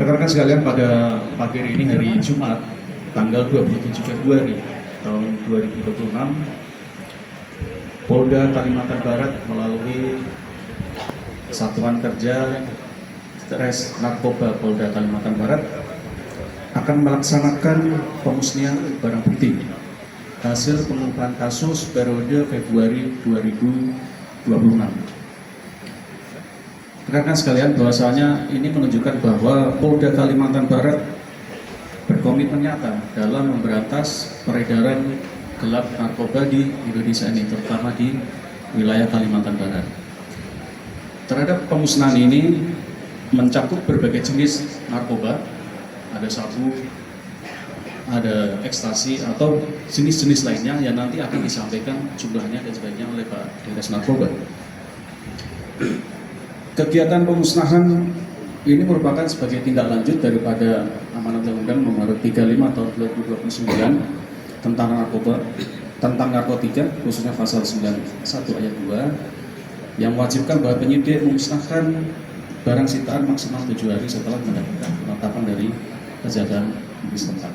Rekan-rekan sekalian, pada pagi hari ini, hari Jumat, tanggal 27 Februari tahun 2026, Polda Kalimantan Barat melalui Satuan Kerja Res Narkoba Polda Kalimantan Barat akan melaksanakan pemusnahan barang bukti hasil pengungkapan kasus periode Februari 2026. Rekan-rekan sekalian, bahwasanya ini menunjukkan bahwa Polda Kalimantan Barat berkomitmen nyata dalam memberantas peredaran gelap narkoba di Indonesia ini, terutama di wilayah Kalimantan Barat. Terhadap pemusnahan ini mencakup berbagai jenis narkoba, ada sabu, ada ekstasi atau jenis-jenis lainnya yang nanti akan disampaikan jumlahnya dan sebagainya oleh Pak Dirjes Narkoba. Kegiatan pemusnahan ini merupakan sebagai tindak lanjut daripada Amanat Undang-Undang Nomor 35 Tahun 2029 tentang narkotika, khususnya pasal 91 ayat 2, yang mewajibkan bahwa penyidik memusnahkan barang sitaan maksimal 7 hari setelah mendapatkan penetapan dari kejaksaan negeri setempat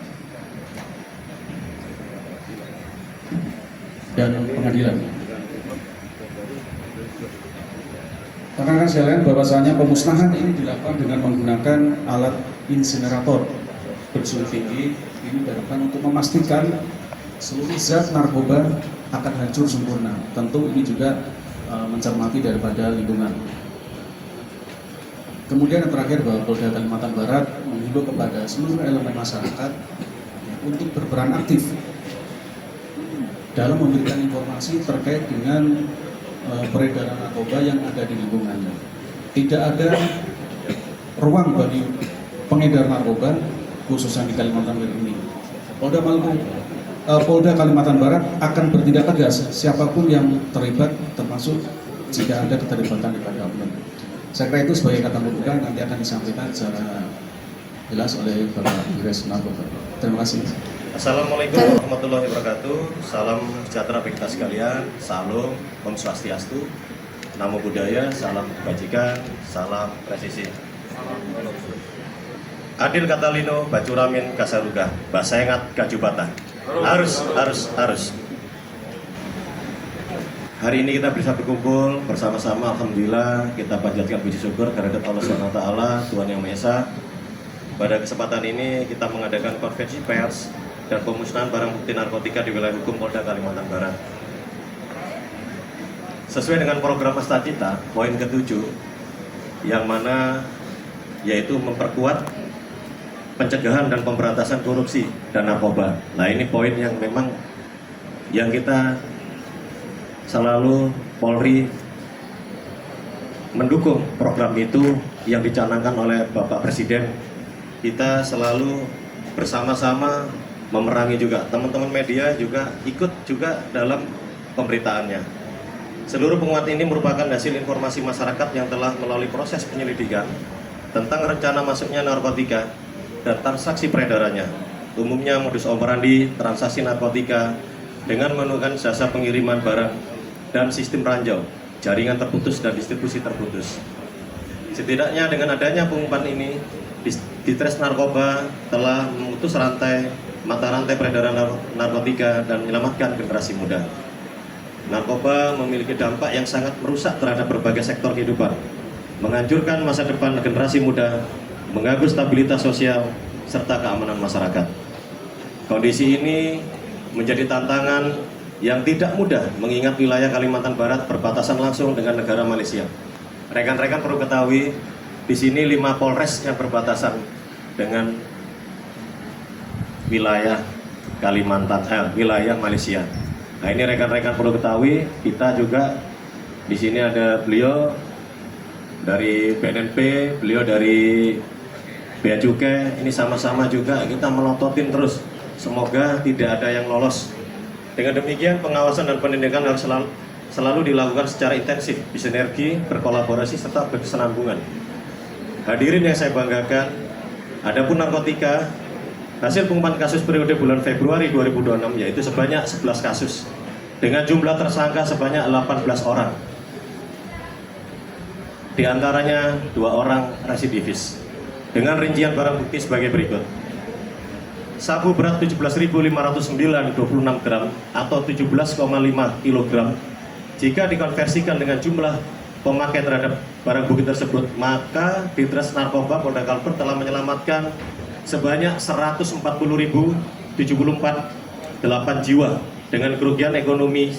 dan pengadilan. Rekan-rekan sekalian, bahwasanya pemusnahan ini dilakukan dengan menggunakan alat insinerator bersuhu tinggi. Ini dilakukan untuk memastikan seluruh zat narkoba akan hancur sempurna. Tentu ini juga mencermati daripada lingkungan. Kemudian yang terakhir, bahwa Polda Kalimantan Barat menghimbau kepada seluruh elemen masyarakat untuk berperan aktif dalam memberikan informasi terkait dengan peredaran narkoba yang ada di lingkungannya. Tidak ada ruang bagi pengedar narkoba, khususnya di Kalimantan Barat ini. Polda Kalimantan Barat akan bertindak tegas siapapun yang terlibat, termasuk jika ada keterlibatan daripada oknum. Saya kira itu sebagai kata pembuka, nanti akan disampaikan secara jelas oleh Bapak Dirjes Narkoba. Terima kasih. Assalamualaikum warahmatullahi wabarakatuh. Salam sejahtera bagi kita sekalian. Salam Om Swastiastu, Namo Buddhaya, salam kebajikan, salam presisi. Adil Katalino, Bacuramin Kasaruga, Basaengat Kajubata. Harus. Hari ini kita bisa berkumpul bersama-sama. Alhamdulillah, kita panjatkan puji syukur kehadirat Allah SWT, Tuhan Yang Maha Esa. Pada kesempatan ini kita mengadakan konferensi pers dan pemusnahan barang bukti narkotika di wilayah hukum Polda Kalimantan Barat. Sesuai dengan program Astacita, poin ke-7, yang mana yaitu memperkuat pencegahan dan pemberantasan korupsi dan narkoba. Nah, ini poin yang memang yang kita selalu Polri mendukung program itu yang dicanangkan oleh Bapak Presiden. Kita selalu bersama-sama memerangi juga, teman-teman media juga ikut juga dalam pemberitaannya. Seluruh penguat ini merupakan hasil informasi masyarakat yang telah melalui proses penyelidikan tentang rencana masuknya narkotika dan transaksi peredarannya. Umumnya modus operandi transaksi narkotika dengan menggunakan jasa pengiriman barang dan sistem ranjau, jaringan terputus dan distribusi terputus. Setidaknya dengan adanya pengumpulan ini, Ditres Narkoba telah memutus mata rantai peredaran narkotika dan menyelamatkan generasi muda. Narkoba memiliki dampak yang sangat merusak terhadap berbagai sektor kehidupan, menghancurkan masa depan generasi muda, mengganggu stabilitas sosial serta keamanan masyarakat. Kondisi ini menjadi tantangan yang tidak mudah mengingat wilayah Kalimantan Barat berbatasan langsung dengan negara Malaysia. Rekan-rekan perlu ketahui, di sini 5 polres yang berbatasan dengan wilayah wilayah Malaysia. Nah, ini rekan-rekan perlu ketahui, kita juga di sini ada beliau dari BNNP, beliau dari Bea Cukai. Ini sama-sama juga kita melototin terus. Semoga tidak ada yang lolos. Dengan demikian, pengawasan dan penindakan harus selalu dilakukan secara intensif, bersinergi, berkolaborasi serta berkesinambungan. Hadirin yang saya banggakan, adapun narkotika, hasil pengumuman kasus periode bulan Februari 2026 yaitu sebanyak 11 kasus dengan jumlah tersangka sebanyak 18 orang. Di antaranya 2 orang residivis. dengan rincian barang bukti sebagai berikut. Sabu berat 17.509,26 gram atau 17,5 kg. Jika dikonversikan dengan jumlah pemakai terhadap barang bukti tersebut, maka Ditres Narkoba Polda Kalbar telah menyelamatkan sebanyak 140.074 jiwa dengan kerugian ekonomi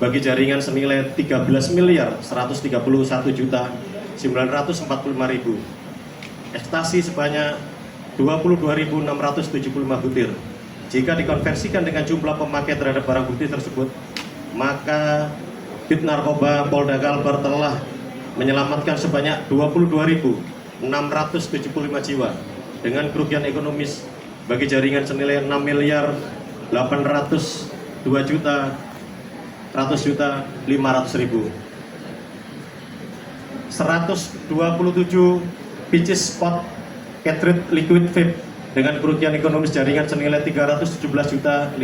bagi jaringan senilai 13.131.945.000. Ekstasi sebanyak 22.675 butir. Jika dikonversikan dengan jumlah pemakai terhadap barang bukti tersebut, maka Dit Narkoba Polda Kalbar telah menyelamatkan sebanyak 22.675 jiwa dengan kerugian ekonomis bagi jaringan senilai 6.802.100.500.000. 127 pieces spot cartridge liquid vape dengan kerugian ekonomis jaringan senilai 317.500.000.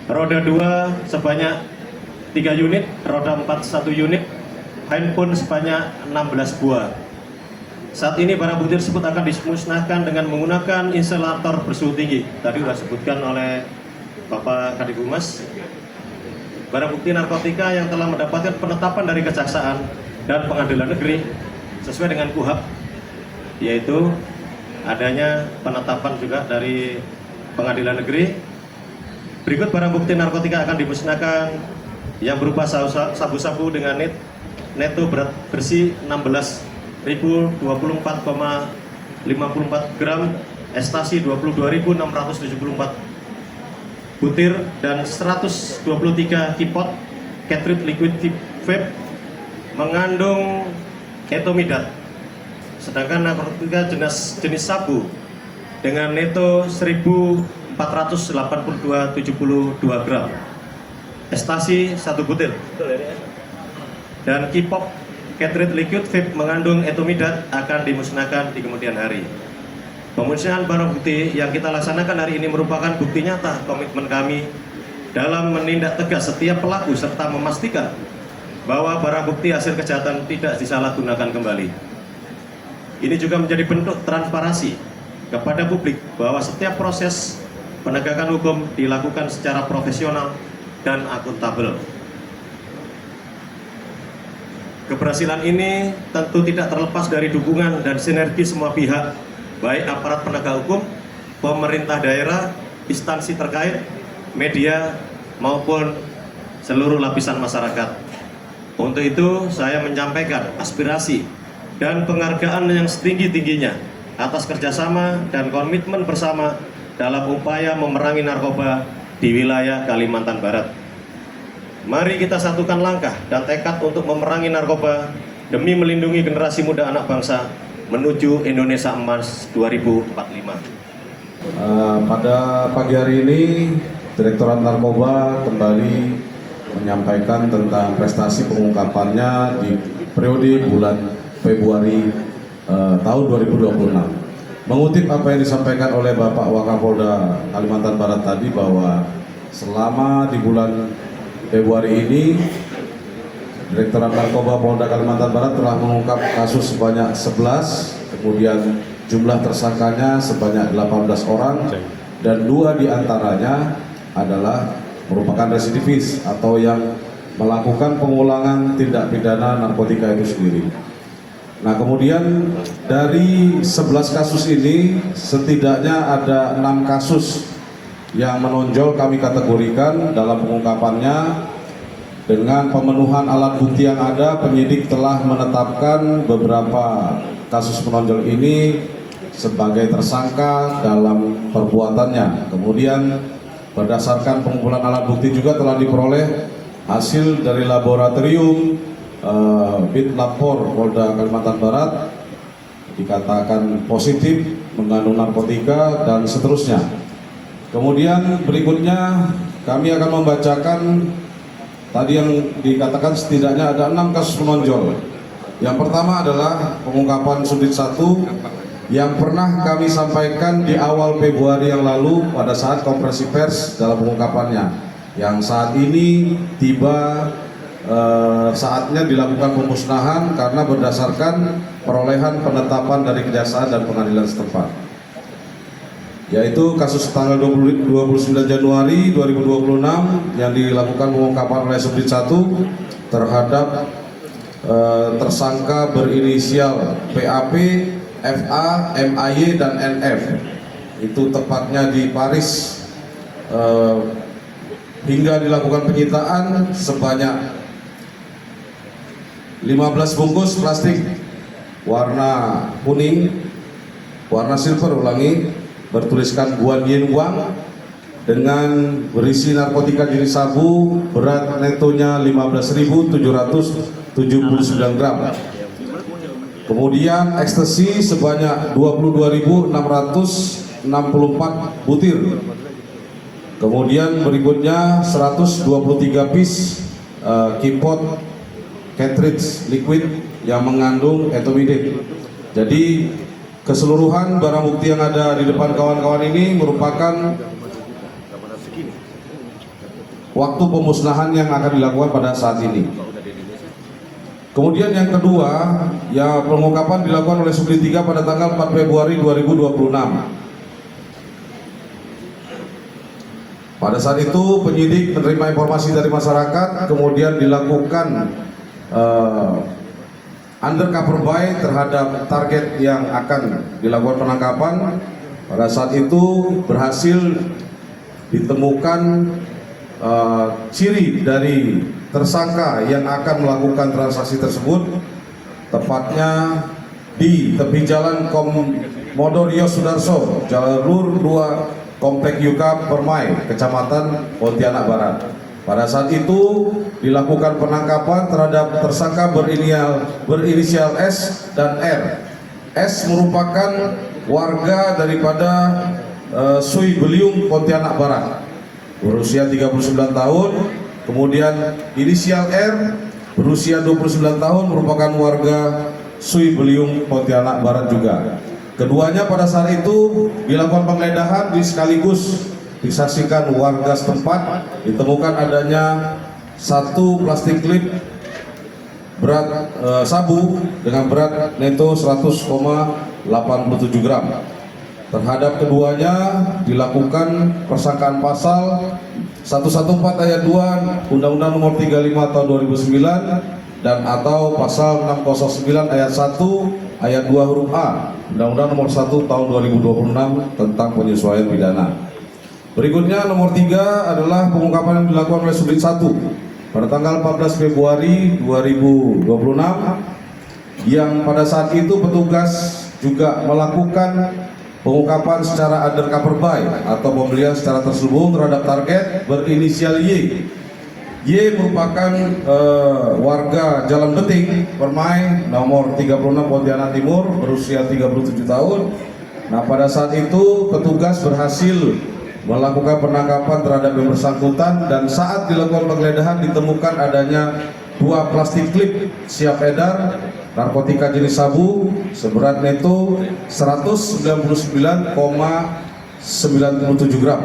Roda 2 sebanyak 3 unit, roda 4 1 unit, handphone sebanyak 16 buah. Saat ini barang bukti tersebut akan dimusnahkan dengan menggunakan insulator bersuhu tinggi. Tadi sudah disebutkan oleh Bapak Kadif Humas. Barang bukti narkotika yang telah mendapatkan penetapan dari Kejaksaan dan Pengadilan Negeri sesuai dengan KUHP, yaitu adanya penetapan juga dari Pengadilan Negeri. Berikut barang bukti narkotika akan dimusnahkan yang berupa sabu-sabu dengan neto berat bersih 16.024,54 gram, ekstasi 22.674 butir, dan 123 kipot cartridge liquid vape mengandung etomidat. Sedangkan narkotika jenis sabu dengan neto 1.482,72 gram, ekstasi 1 butir, dan kipop cartridge liquid vape mengandung etomidat akan dimusnahkan di kemudian hari. Pemusnahan barang bukti yang kita laksanakan hari ini merupakan bukti nyata komitmen kami dalam menindak tegas setiap pelaku serta memastikan bahwa barang bukti hasil kejahatan tidak disalahgunakan kembali. Ini juga menjadi bentuk transparansi kepada publik bahwa setiap proses penegakan hukum dilakukan secara profesional dan akuntabel. Keberhasilan ini tentu tidak terlepas dari dukungan dan sinergi semua pihak, baik aparat penegak hukum, pemerintah daerah, instansi terkait, media, maupun seluruh lapisan masyarakat. Untuk itu, saya menyampaikan aspirasi dan penghargaan yang setinggi-tingginya atas kerjasama dan komitmen bersama dalam upaya memerangi narkoba di wilayah Kalimantan Barat. Mari kita satukan langkah dan tekad untuk memerangi narkoba demi melindungi generasi muda anak bangsa menuju Indonesia Emas 2045. Pada pagi hari ini, Direktorat Narkoba kembali menyampaikan tentang prestasi pengungkapannya di periode bulan Februari tahun 2026. Mengutip apa yang disampaikan oleh Bapak Wakapolda Kalimantan Barat tadi, bahwa selama di bulan Februari ini Direktorat Narkoba Polda Kalimantan Barat telah mengungkap kasus sebanyak 11, kemudian jumlah tersangkanya sebanyak 18 orang, dan 2 diantaranya adalah merupakan residivis atau yang melakukan pengulangan tindak pidana narkotika itu sendiri. Nah, kemudian dari 11 kasus ini setidaknya ada 6 kasus yang menonjol kami kategorikan dalam pengungkapannya. Dengan pemenuhan alat bukti yang ada, penyidik telah menetapkan beberapa kasus menonjol ini sebagai tersangka dalam perbuatannya. Kemudian berdasarkan pengumpulan alat bukti juga telah diperoleh hasil dari laboratorium Bitlab-4 Polda Kalimantan Barat dikatakan positif mengandung narkotika dan seterusnya. Kemudian berikutnya kami akan membacakan tadi yang dikatakan setidaknya ada 6 kasus menonjol. Yang pertama adalah pengungkapan Sudit 1 yang pernah kami sampaikan di awal Februari yang lalu pada saat konferensi pers dalam pengungkapannya, yang saat ini tiba saatnya dilakukan pemusnahan karena berdasarkan perolehan penetapan dari kejaksaan dan pengadilan setempat, yaitu kasus tanggal 29 Januari 2026 yang dilakukan pengungkapan oleh Subdit 1 terhadap tersangka berinisial PAP, FA, MAY, dan NF. Itu tepatnya di Paris, hingga dilakukan penyitaan sebanyak 15 bungkus plastik warna kuning, warna silver bertuliskan Guan Yin Wang dengan berisi narkotika jenis sabu, berat netonya 15.779 gram. Kemudian ekstasi sebanyak 22.664 butir. Kemudian berikutnya 123 piece kipot cartridge liquid yang mengandung etomidate. Jadi keseluruhan barang bukti yang ada di depan kawan-kawan ini merupakan waktu pemusnahan yang akan dilakukan pada saat ini. Kemudian yang kedua, ya, pengungkapan dilakukan oleh Subdit 3 pada tanggal 4 Februari 2026. Pada saat itu penyidik menerima informasi dari masyarakat, kemudian dilakukan undercover buy terhadap target yang akan dilakukan penangkapan. Pada saat itu berhasil ditemukan ciri dari tersangka yang akan melakukan transaksi tersebut, tepatnya di tepi jalan Komodor Yos Sudarso, jalur 2 Komplek Yuka Permai, Kecamatan Pontianak Barat. Pada saat itu dilakukan penangkapan terhadap tersangka berinisial S dan R. S merupakan warga daripada Sui Beliung, Pontianak Barat, berusia 39 tahun. Kemudian inisial R berusia 29 tahun, merupakan warga Sui Beliung, Pontianak Barat juga. Keduanya pada saat itu dilakukan penggeledahan, sekaligus disaksikan warga setempat. Ditemukan adanya satu plastik klip berat sabu dengan berat neto 100,87 gram. Terhadap keduanya dilakukan persangkaan pasal 114 ayat 2 Undang-Undang Nomor 35 Tahun 2009 dan atau pasal 609 ayat 1 ayat 2 huruf A Undang-Undang Nomor 1 Tahun 2026 tentang penyesuaian pidana. Berikutnya nomor 3 adalah pengungkapan yang dilakukan oleh Subdit 1 pada tanggal 14 Februari 2026 yang pada saat itu petugas juga melakukan pengungkapan secara undercover buy atau pembelian secara terselubung terhadap target berinisial Y. Y merupakan warga Jalan Beting, Permai, nomor 36 Pontianak Timur, berusia 37 tahun. Nah, pada saat itu petugas berhasil melakukan penangkapan terhadap yang bersangkutan, dan saat dilakukan penggeledahan ditemukan adanya 2 plastik klip siap edar narkotika jenis sabu seberat neto 199,97 gram.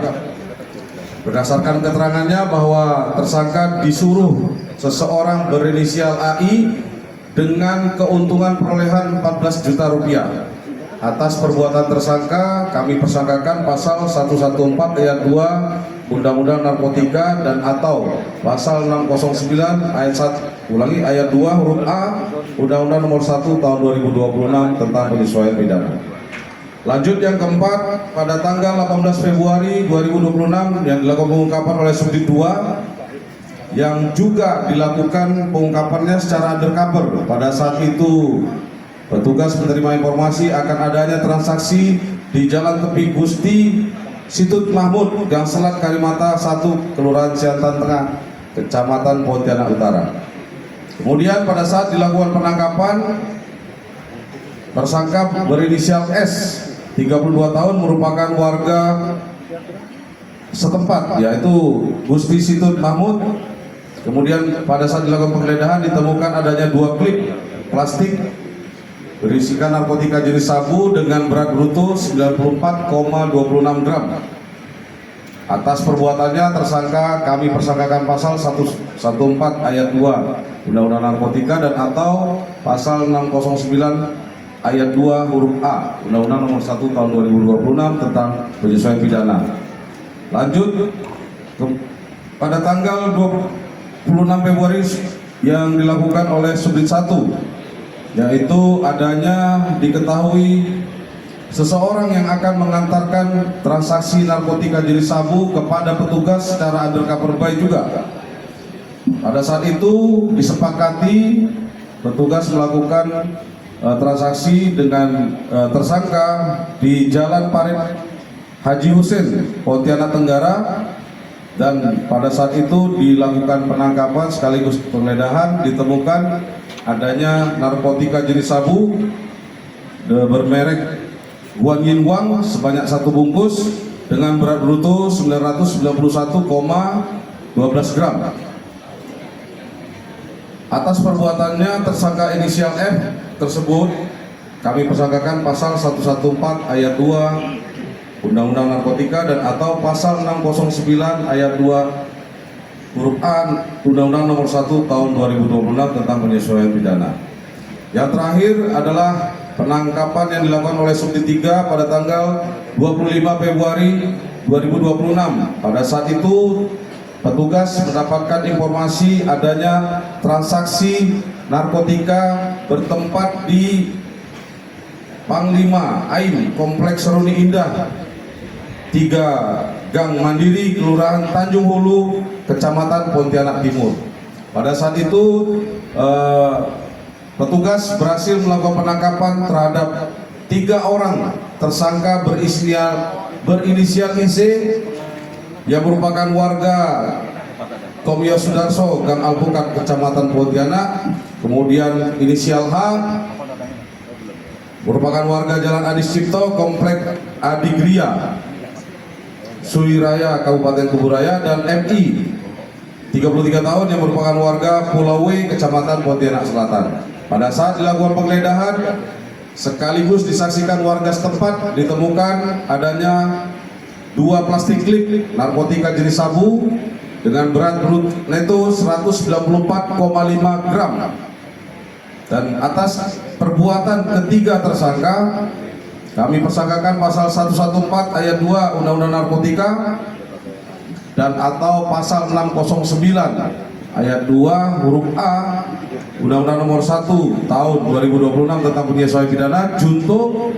Berdasarkan keterangannya bahwa tersangka disuruh seseorang berinisial AI dengan keuntungan perolehan 14 juta rupiah. Atas perbuatan tersangka kami persangkakan pasal 114 ayat 2 Undang-Undang Narkotika dan atau pasal 609 ayat 1 ayat 2 huruf A Undang-Undang Nomor 1 Tahun 2026 tentang penyesuaian pidana. Lanjut yang keempat, pada tanggal 18 Februari 2026 yang dilakukan pengungkapan oleh Subdit 2 yang juga dilakukan pengungkapannya secara undercover. Pada saat itu petugas menerima informasi akan adanya transaksi di Jalan Tepi Gusti Situt Mahmud, Gang Selat, Kalimata 1, Kelurahan Siantan Tengah, Kecamatan Pontianak Utara. Kemudian pada saat dilakukan penangkapan, tersangka berinisial S, 32 tahun, merupakan warga setempat, yaitu Gusti Situt Mahmud. Kemudian pada saat dilakukan penggeledahan ditemukan adanya 2 klip plastik berisikan narkotika jenis sabu dengan berat bruto 94,26 gram. Atas perbuatannya tersangka kami persangkakan pasal 114 ayat 2 Undang-Undang Narkotika dan atau pasal 609 ayat 2 huruf A Undang-Undang Nomor 1 Tahun 2026 tentang penyesuaian pidana. Lanjut pada tanggal 26 Februari yang dilakukan oleh Subdit 1, yaitu adanya diketahui seseorang yang akan mengantarkan transaksi narkotika jenis sabu kepada petugas secara undercover by juga. Pada saat itu disepakati petugas melakukan transaksi dengan tersangka di Jalan Parit Haji Husin, Pontianak Tenggara, dan pada saat itu dilakukan penangkapan sekaligus penggeledahan, ditemukan adanya narkotika jenis sabu bermerek Guan Yin Wang sebanyak 1 bungkus dengan berat bruto 991,12 gram. Atas perbuatannya tersangka inisial F tersebut kami persangkakan pasal 114 ayat 2 Undang-Undang Narkotika dan atau pasal 609 ayat 2 huruf A Undang-Undang Nomor 1 Tahun 2026 tentang penyesuaian pidana. Yang terakhir adalah penangkapan yang dilakukan oleh Subdit 3 pada tanggal 25 Februari 2026. Pada saat itu petugas mendapatkan informasi adanya transaksi narkotika bertempat di Panglima Ain Kompleks Seruni Indah 3 Gang Mandiri, Kelurahan Tanjung Hulu, Kecamatan Pontianak Timur. Pada saat itu petugas berhasil melakukan penangkapan terhadap 3 orang tersangka berinisial IC yang merupakan warga Tomio Sudarso, Gang Alpukat, Kecamatan Pontianak. Kemudian inisial H merupakan warga Jalan Adi Cipto, Komplek Adigria, Suiraya, Kabupaten Kuburaya, dan MI 33 tahun yang merupakan warga Pulau W, Kecamatan Pontianak Selatan. Pada saat dilakukan penggeledahan sekaligus disaksikan warga setempat, ditemukan adanya 2 plastik klip narkotika jenis sabu dengan berat neto 194,5 gram. Dan atas perbuatan ketiga tersangka kami persangkakan pasal 114 ayat 2 Undang-Undang Narkotika dan atau pasal 609 ayat 2 huruf A Undang-Undang Nomor 1 Tahun 2026 tentang penyesuaian pidana junto,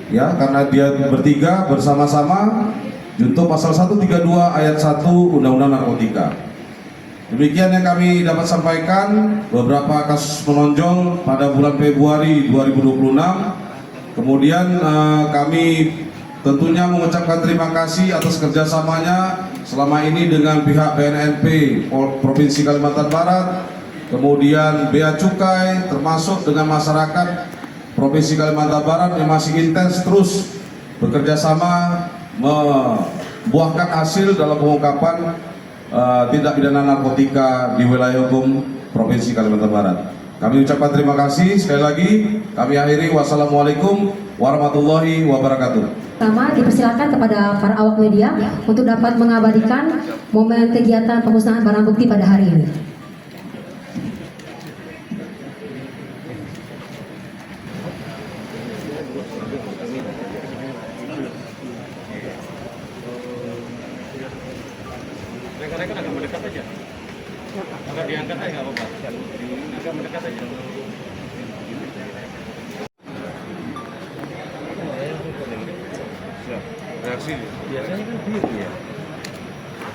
ya, karena dia bertiga bersama-sama, junto pasal 132 ayat 1 Undang-Undang Narkotika. Demikian yang kami dapat sampaikan beberapa kasus menonjol pada bulan Februari 2026. Kemudian kami tentunya mengucapkan terima kasih atas kerjasamanya selama ini dengan pihak BNNP Provinsi Kalimantan Barat, kemudian Bea Cukai, termasuk dengan masyarakat Provinsi Kalimantan Barat yang masih intens terus bekerja sama membuahkan hasil dalam pengungkapan tindak pidana narkotika di wilayah hukum Provinsi Kalimantan Barat. Kami ucapkan terima kasih sekali lagi. Kami akhiri, wassalamualaikum warahmatullahi wabarakatuh. Pertama, dipersilakan kepada para awak media untuk dapat mengabadikan momen kegiatan pemusnahan barang bukti pada hari ini. Rekan-rekan agak mendekat aja. Agak diangkat aja nggak apa-apa. Agak mendekat aja. Reaksi biasanya kan biru ya.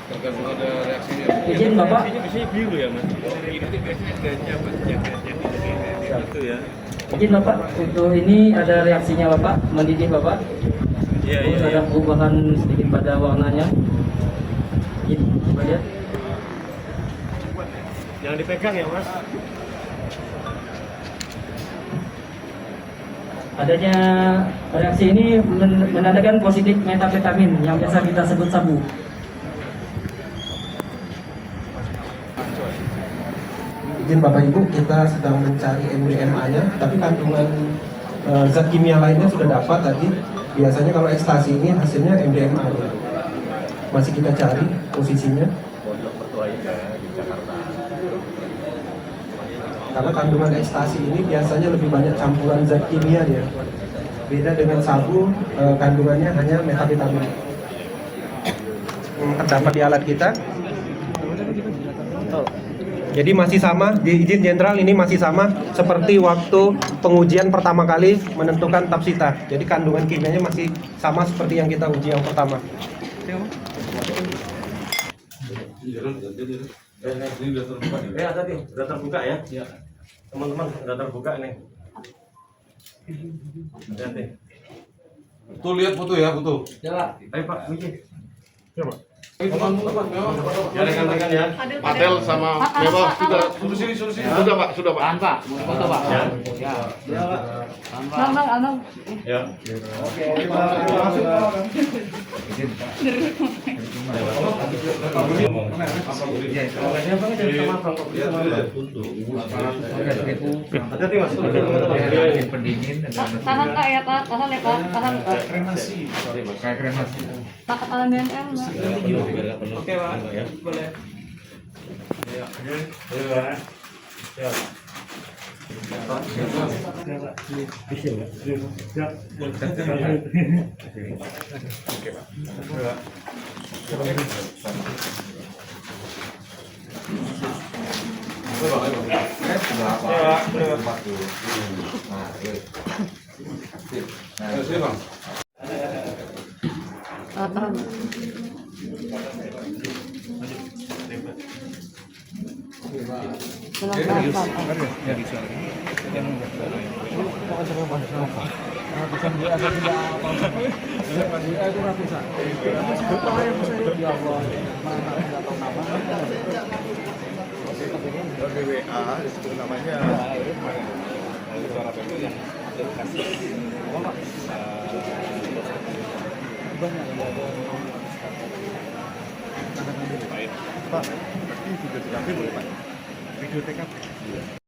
Tergantung ada reaksinya. Izin Bapak. Biasanya biru ya Mas. Ini tuh biasanya ganja Mas. Itu ya. Izin Bapak, untuk ini ada reaksinya Bapak, mendidih Bapak. Iya, Terus iya. ada perubahan sedikit pada warnanya. Ini, coba lihat. Jangan dipegang ya Mas. Adanya reaksi ini menandakan positif metamfetamin yang biasa kita sebut sabu. Izin Bapak Ibu, kita sedang mencari MDMA-nya, tapi kandungan zat kimia lainnya sudah dapat tadi. Biasanya kalau ekstasi ini hasilnya MDMA-nya. masih kita cari posisinya. Karena kandungan ekstasi ini biasanya lebih banyak campuran zat kimia dia. Beda dengan sabu, kandungannya hanya metavitamin. Terdapat di alat kita. Jadi masih sama, di izin jenderal ini masih sama seperti waktu pengujian pertama kali menentukan tapsita. Jadi kandungan kimianya masih sama seperti yang kita uji yang pertama. Udah terbuka ya? Iya. Teman-teman, udah terbuka nih. Hati-hati. Tuh lihat foto ya, foto. Ayo Pak, Wiji. Ya rekan-rekan ya. Patel sama Mewah sudah sini. Sudah Pak. Pak, foto Pak. Ya. Ya. Hati-hati Mas. Tahan Kak ya Kak, tahan ya Kak, tahan Kak. Kayak kremasi. Pak kepala BNN Mbak. Oke Pak, boleh. Tahan. Pak, ini sudah diambil oleh Pak. Video TKP.